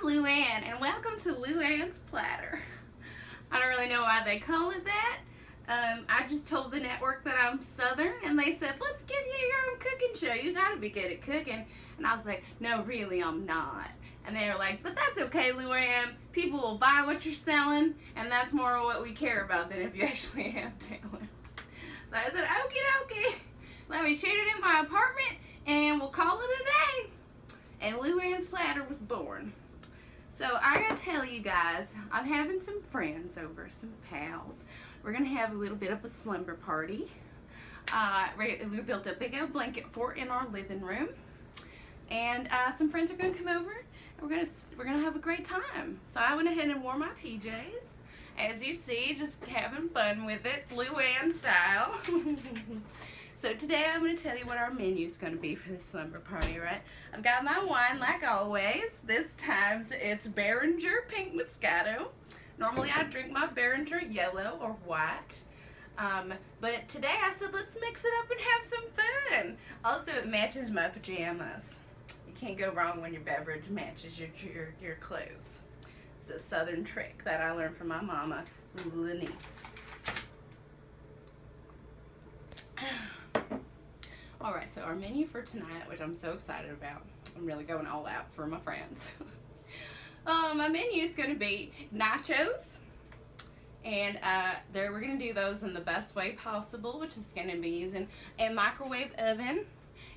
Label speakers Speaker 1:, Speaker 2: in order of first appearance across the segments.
Speaker 1: I'm Luann, and welcome to Luann's Platter. I don't really know why they call it that. I just told the network that I'm Southern, and they said, let's give you your own cooking show. You gotta be good at cooking. And I was like, no, really, I'm not. And they were like, but that's okay, Luann. People will buy what you're selling, and that's more what we care about than if you actually have talent. So I said, okie dokie. Let me shoot it in my apartment, and we'll call it a day. And Luann's Platter was born. So I gotta tell you guys, I'm having some friends over, some pals. We're gonna have a little bit of a slumber party. We built a big old blanket fort in our living room, and some friends are gonna come over, and we're gonna have a great time. So I went ahead and wore my PJs, as you see, just having fun with it, Luann style. So today I'm going to tell you what our menu is going to be for this slumber party, right? I've got my wine like always. This time it's Beringer Pink Moscato. Normally I drink my Beringer yellow or white. But today I said let's mix it up and have some fun. Also it matches my pajamas. You can't go wrong when your beverage matches your clothes. It's a Southern trick that I learned from my mama, Lenise. Alright, so our menu for tonight, which I'm so excited about. I'm really going all out for my friends. My menu is going to be nachos. And we're going to do those in the best way possible, which is going to be using a microwave oven.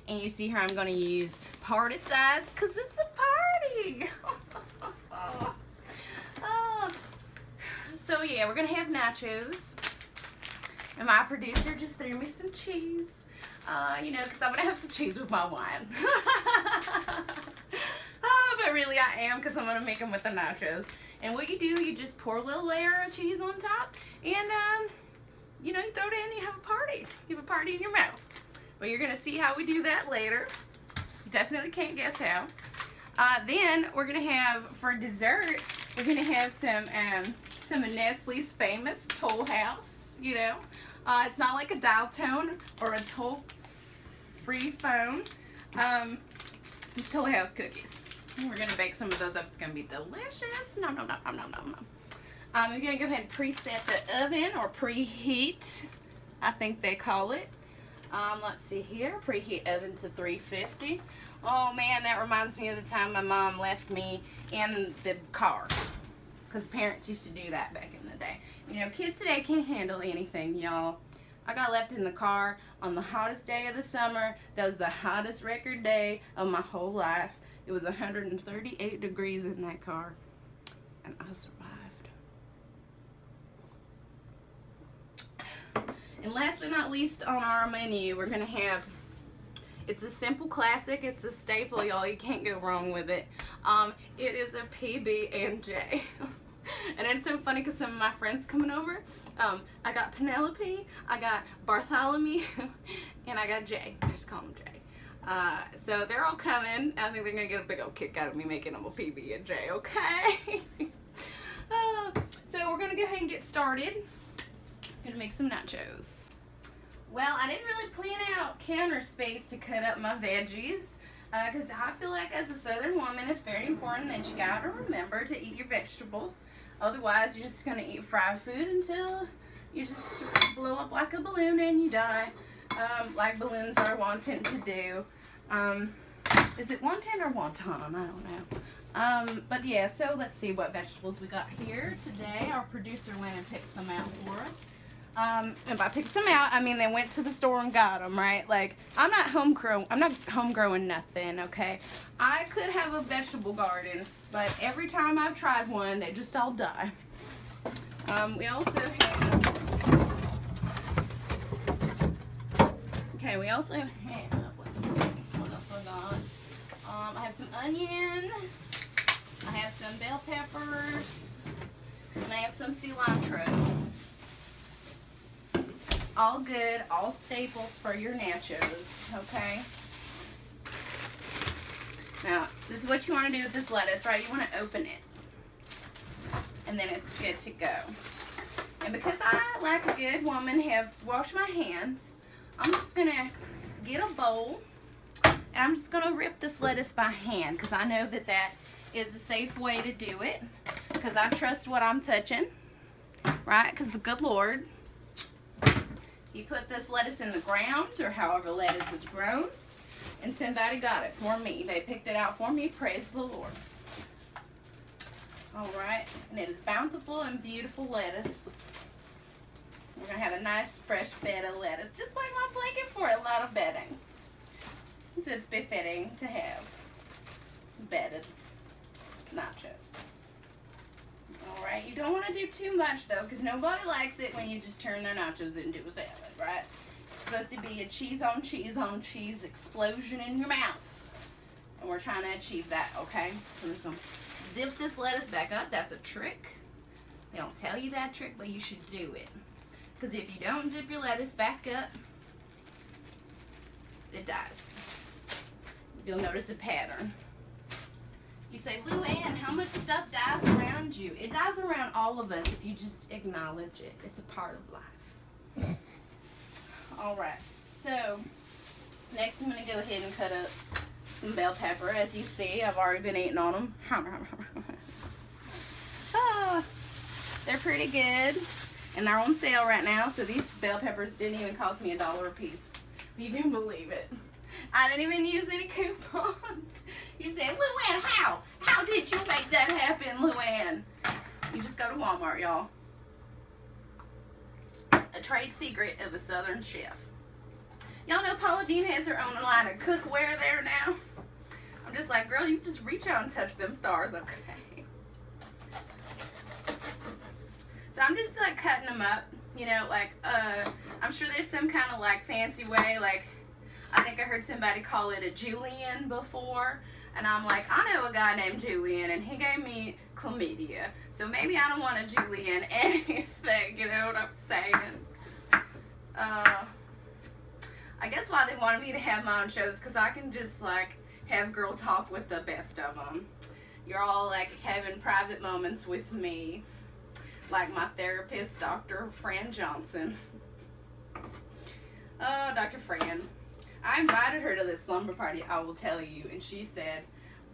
Speaker 1: And you see here I'm going to use party size because it's a party. So yeah, we're going to have nachos. And my producer just threw me some cheese. You know, because I'm going to have some cheese with my wine. But really I am, because I'm going to make them with the nachos. And what you do, you just pour a little layer of cheese on top. And, you know, you throw it in and you have a party. You have a party in your mouth. But you're going to see how we do that later. Definitely can't guess how. Then we're going to have, for dessert, we're going to have some of Nestle's famous Toll House, you know. It's not like a dial tone or a toll-free phone. It's Toll House cookies. We're going to bake some of those up. It's going to be delicious. No. I'm going to go ahead and preset the oven or preheat, I think they call it. Let's see here. Preheat oven to 350. Oh man, that reminds me of the time my mom left me in the car. Because parents used to do that back in the day. You know, kids today can't handle anything, y'all. I got left in the car on the hottest day of the summer. That was the hottest record day of my whole life. It was 138 degrees in that car. And I survived. And last but not least on our menu, we're going to have, it's a simple classic. It's a staple, y'all. You can't go wrong with it. It is a PB&J. And it's so funny because some of my friends coming over, I got Penelope, I got Bartholomew, and I got Jay. I just call him Jay. So they're all coming. I think they're going to get a big old kick out of me making them a PB&J, okay? So we're going to go ahead and get started. I'm going to make some nachos. Well, I didn't really plan out counter space to cut up my veggies. Because I feel like as a Southern woman, it's very important that you gotta remember to eat your vegetables. Otherwise, you're just gonna eat fried food until you just blow up like a balloon and you die, like balloons are wanting to do. Is it wonton or wonton? I don't know. But yeah, so let's see what vegetables we got here today. Our producer went and picked some out for us. And by pick some out, I mean they went to the store and got them, right? Like, I'm not home growing nothing, okay? I could have a vegetable garden, but every time I've tried one, they just all die. We also have, let's see, what else I got? I have some onion, I have some bell peppers, and I have some cilantro. All good, all staples for your nachos, okay? Now, this is what you want to do with this lettuce, right? You want to open it. And then it's good to go. And because I, like a good woman, have washed my hands, I'm just going to get a bowl. And I'm just going to rip this lettuce by hand because I know that is a safe way to do it, because I trust what I'm touching, right? Because the good Lord, He put this lettuce in the ground, or however lettuce is grown, and somebody got it for me. They picked it out for me. Praise the Lord. All right, and it is bountiful and beautiful lettuce. We're going to have a nice fresh bed of lettuce, just like my blanket for a lot of bedding. So it's befitting to have bedded nachos. Alright, you don't want to do too much though, because nobody likes it when you just turn their nachos into a salad, right? It's supposed to be a cheese on cheese on cheese explosion in your mouth. And we're trying to achieve that, okay? So I'm just going to zip this lettuce back up. That's a trick. They don't tell you that trick, but you should do it. Because if you don't zip your lettuce back up, it dies. You'll notice a pattern. You say, Luann, how much stuff dies around you? It dies around all of us if you just acknowledge it. It's a part of life. All right, so next I'm going to go ahead and cut up some bell pepper. As you see, I've already been eating on them. They're pretty good, and they're on sale right now, so these bell peppers didn't even cost me $1 a piece. You can believe it. I didn't even use any coupons. You say, Luann, how? How did you make that happen, Luann? You just go to Walmart, y'all. A trade secret of a Southern chef. Y'all know Paula Dean has her own line of cookware there now. I'm just like, girl, you just reach out and touch them stars, okay? So I'm just like cutting them up, you know, like, I'm sure there's some kind of like fancy way, like, I think I heard somebody call it a julienne before, and I'm like, I know a guy named Julian, and he gave me chlamydia, so maybe I don't want a julienne anything, you know what I'm saying? I guess why they wanted me to have my own shows, because I can just like have girl talk with the best of them. You're all like having private moments with me, like my therapist, Dr. Fran Johnson. Oh, Dr. Fran. I invited her to this slumber party, I will tell you, and she said,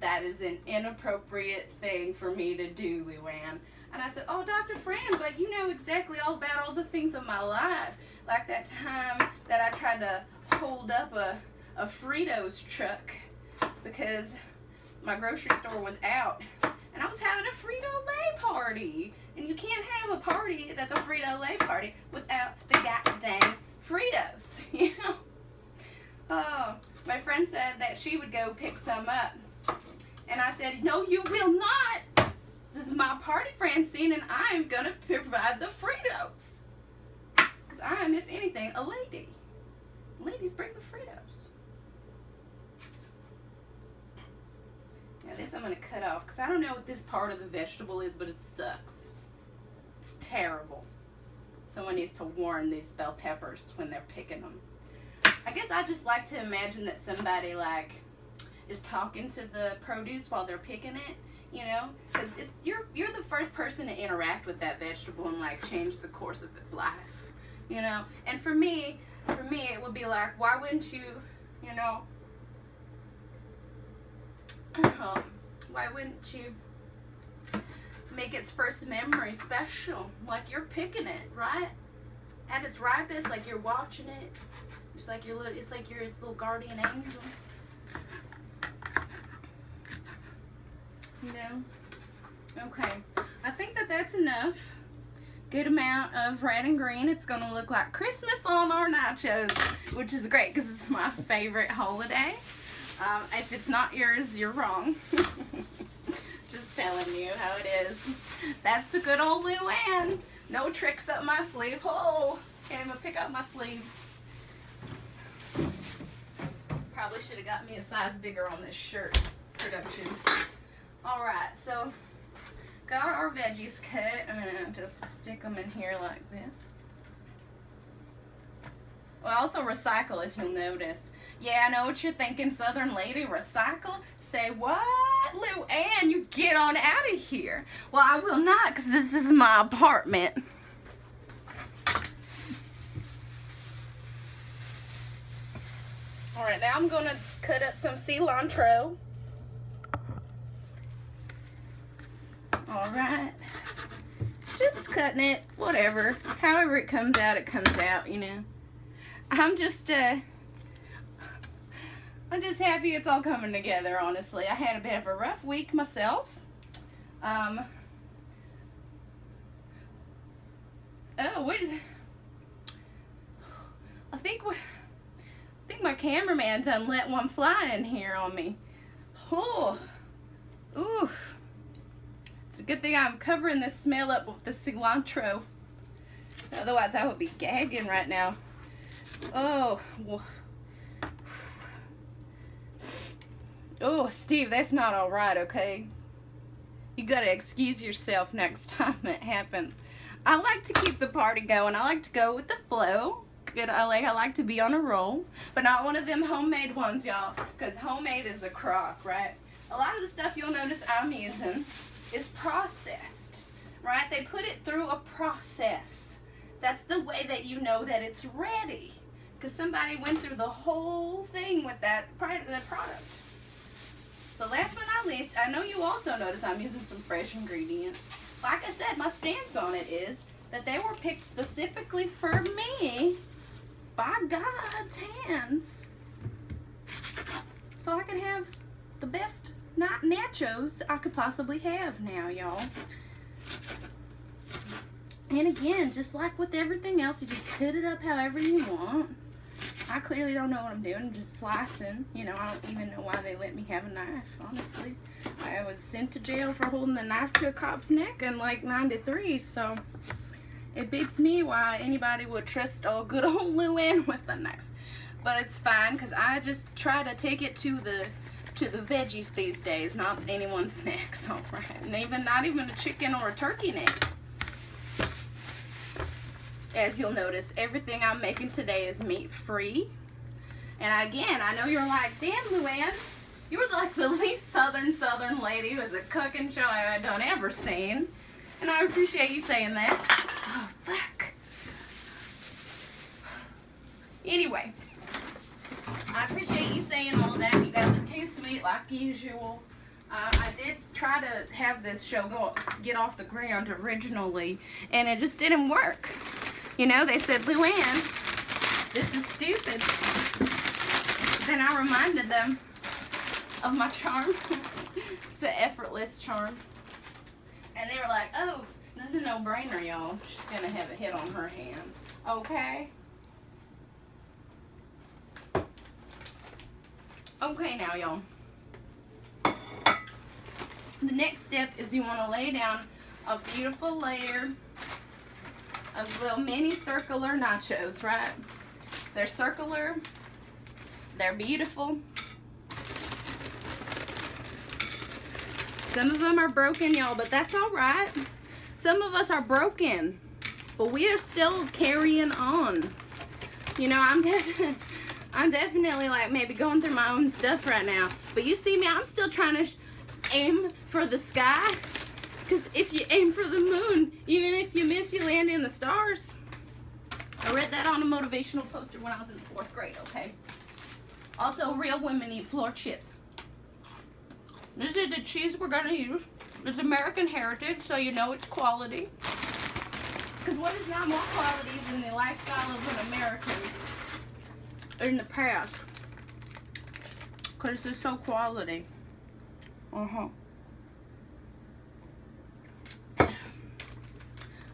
Speaker 1: that is an inappropriate thing for me to do, Luann. And I said, oh, Dr. Fran, but you know exactly all about all the things of my life. Like that time that I tried to hold up a Fritos truck because my grocery store was out. And I was having a Frito-Lay party. And you can't have a party that's a Frito-Lay party without the goddamn Fritos, you know? Oh, my friend said that she would go pick some up. And I said, no, you will not. This is my party, Francine, and I am going to provide the Fritos. Because I am, if anything, a lady. Ladies, bring the Fritos. Now this I'm going to cut off because I don't know what this part of the vegetable is, but it sucks. It's terrible. Someone needs to warn these bell peppers when they're picking them. I guess I just like to imagine that somebody like is talking to the produce while they're picking it, you know, because you're the first person to interact with that vegetable and like change the course of its life, you know. And for me it would be like, why wouldn't you, you know, why wouldn't you make its first memory special? Like you're picking it, right? At its ripest, like you're watching it. It's like your little, it's like your its little guardian angel. You know? Okay. I think that that's enough. Good amount of red and green. It's going to look like Christmas on our nachos, which is great because it's my favorite holiday. If it's not yours, you're wrong. Just telling you how it is. That's the good old Luann. No tricks up my sleeve. Oh, can't even pick up my sleeves. Probably should have got me a size bigger on this shirt production. Alright, so got our veggies cut. I'm going to just stick them in here like this. Well, I also recycle, if you'll notice. Yeah, I know what you're thinking, Southern lady. Recycle? Say what? Luann, you get on out of here. Well, I will not, because this is my apartment. Alright, now I'm going to cut up some cilantro. All right. Just cutting it, whatever. However it comes out, you know. I'm just happy it's all coming together, honestly. I had a bit of a rough week myself. Oh, what is it? I think my cameraman done let one fly in here on me. Oh, oof. It's a good thing I'm covering this smell up with the cilantro. Otherwise, I would be gagging right now. Oh, oh, Steve, that's not all right, okay? You gotta excuse yourself next time it happens. I like to keep the party going. I like to go with the flow. I like to be on a roll, but not one of them homemade ones, y'all, because homemade is a crock, right? A lot of the stuff you'll notice I'm using is processed, right? They put it through a process. That's the way that you know that it's ready, because somebody went through the whole thing with that product. So last but not least, I know you also notice I'm using some fresh ingredients. Like I said, my stance on it is that they were picked specifically for me by God's hands, so I can have the best nachos I could possibly have now, y'all. And again, just like with everything else, you just cut it up however you want. I clearly don't know what I'm doing. I'm just slicing. You know, I don't even know why they let me have a knife, honestly. I was sent to jail for holding a knife to a cop's neck in like '93, so it beats me why anybody would trust good old Luann with a knife. But it's fine, because I just try to take it to the veggies these days, not anyone's necks, all right? And not even a chicken or a turkey neck. As you'll notice, everything I'm making today is meat-free. And again, I know you're like, damn, Luann, you're like the least southern lady who has a cooking show I've done ever seen. And I appreciate you saying that. Oh, fuck. Anyway, I appreciate you saying all that. You guys are too sweet, like usual. I did try to have this show get off the ground originally, and it just didn't work. You know, they said, Luann, this is stupid. Then I reminded them of my charm. It's an effortless charm. And they were like, oh, this is a no-brainer, y'all. She's going to have a hit on her hands. Okay? Okay now, y'all. The next step is you want to lay down a beautiful layer of little mini circular nachos, right? They're circular. They're beautiful. Some of them are broken, y'all, but that's all right. Some of us are broken, but we are still carrying on. You know, I'm definitely like maybe going through my own stuff right now. But you see me, I'm still trying to aim for the sky. Because if you aim for the moon, even if you miss, you land in the stars. I read that on a motivational poster when I was in 4th grade, okay? Also, real women eat floor chips. This is the cheese we're going to use. It's American heritage, so you know it's quality. Because what is not more quality than the lifestyle of an American in the past? Because it's so quality.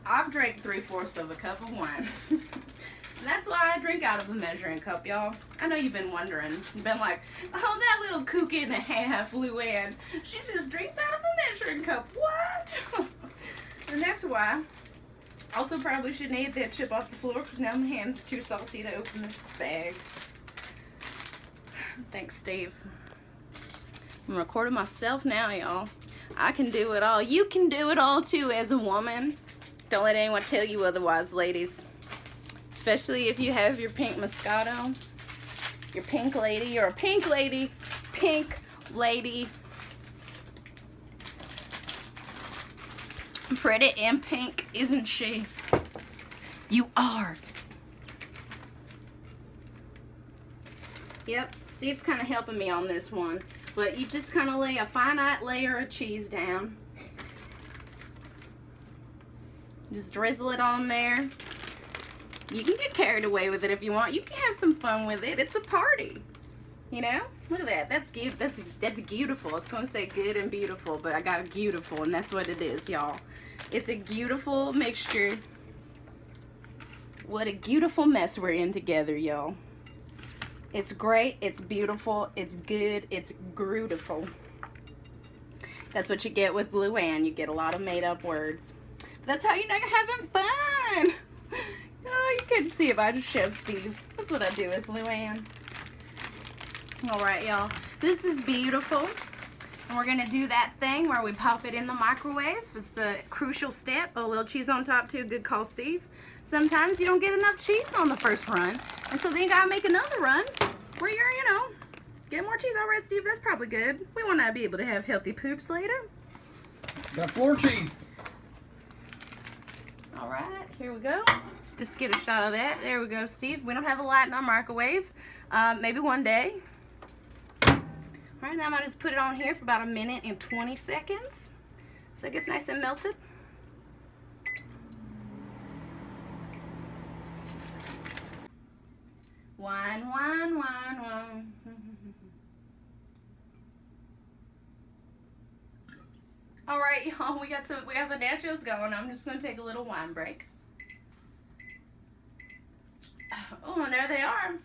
Speaker 1: I've drank 3/4 of a cup of wine. That's why I drink out of a measuring cup, y'all. I know you've been wondering. You've been like, oh, that little kooky and a half, Luann. She just drinks out of a measuring cup. What? And that's why. Also, probably shouldn't eat that chip off the floor because now my hands are too salty to open this bag. Thanks, Steve. I'm recording myself now, y'all. I can do it all. You can do it all, too, as a woman. Don't let anyone tell you otherwise, ladies. Especially if you have your pink Moscato. Your pink lady. You're a pink lady. Pink lady. Pretty and pink, isn't she? You are. Yep, Steve's kind of helping me on this one. But you just kind of lay a finite layer of cheese down. Just drizzle it on there. You can get carried away with it if you want. You can have some fun with it. It's a party. You know? Look at that. That's cute. That's beautiful. It's going to say good and beautiful, but I got beautiful, and that's what it is, y'all. It's a beautiful mixture. What a beautiful mess we're in together, y'all. It's great. It's beautiful. It's good. It's beautiful. That's what you get with Luann. You get a lot of made-up words. But that's how you know you're having fun. Oh, you couldn't see if I just showed Steve. That's what I do as Luann. All right, y'all. This is beautiful. And we're going to do that thing where we pop it in the microwave. It's the crucial step. A little cheese on top, too. Good call, Steve. Sometimes you don't get enough cheese on the first run. And so then you got to make another run where you're, you know, get more cheese. All right, Steve, that's probably good. We want to be able to have healthy poops later.
Speaker 2: Got floor cheese.
Speaker 1: All right, here we go. Just get a shot of that. There we go, Steve. We don't have a light in our microwave. Maybe one day. All right, now I'm going to just put it on here for about 1 minute and 20 seconds. So it gets nice and melted. Wine, wine, wine, wine. All right, y'all, we got the nachos going. I'm just going to take a little wine break. Oh, and there they are.